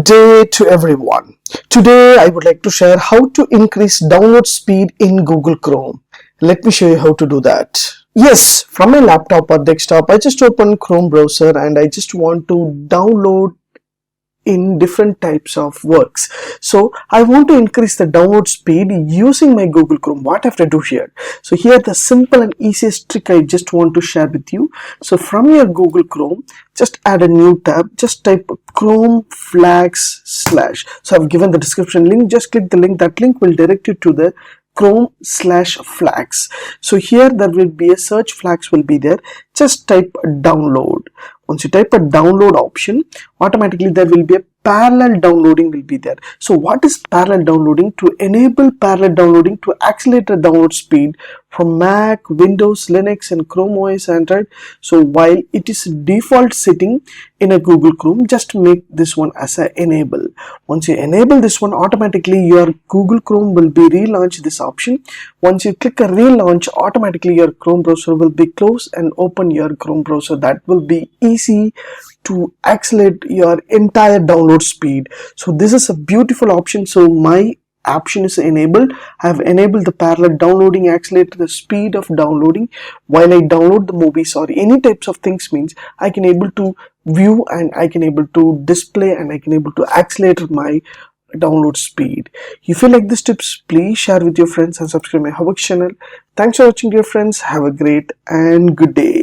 day to everyone. Today I would like to share how to increase download speed in Google Chrome. Let me show you how to do that. Yes, from my laptop or desktop, I just open Chrome browser and I just want to download in different types of works. So I want to increase the download speed using my Google Chrome. What I have to do here? So here the simple and easiest trick I just want to share with you. So from your Google Chrome, just add a new tab, just type Chrome flags slash. So I've given the description link, just click the link. That link will direct you to the Chrome/flags. So here there will be a search, flags will be there. Just type download. Once you type a download option, automatically there will be a parallel downloading will be there. So what is parallel downloading? To enable parallel downloading to accelerate the download speed from Mac, Windows, Linux and Chrome OS, Android. So while it is default setting in a Google Chrome, just make this one as a enable. Once you enable this one, automatically your Google Chrome will be relaunched this option. Once you click a relaunch, automatically your Chrome browser will be closed and open your Chrome browser. That will be easy to accelerate your entire download speed. So this is a beautiful option. So my option is enabled. I have enabled the parallel downloading, accelerate the speed of downloading while I download the movies or any types of things. Means I can able to view and I can able to display and I can able to accelerate my download speed. If you like these tips, please share with your friends and subscribe my HowXT channel. Thanks for watching, dear friends. Have a great and good day.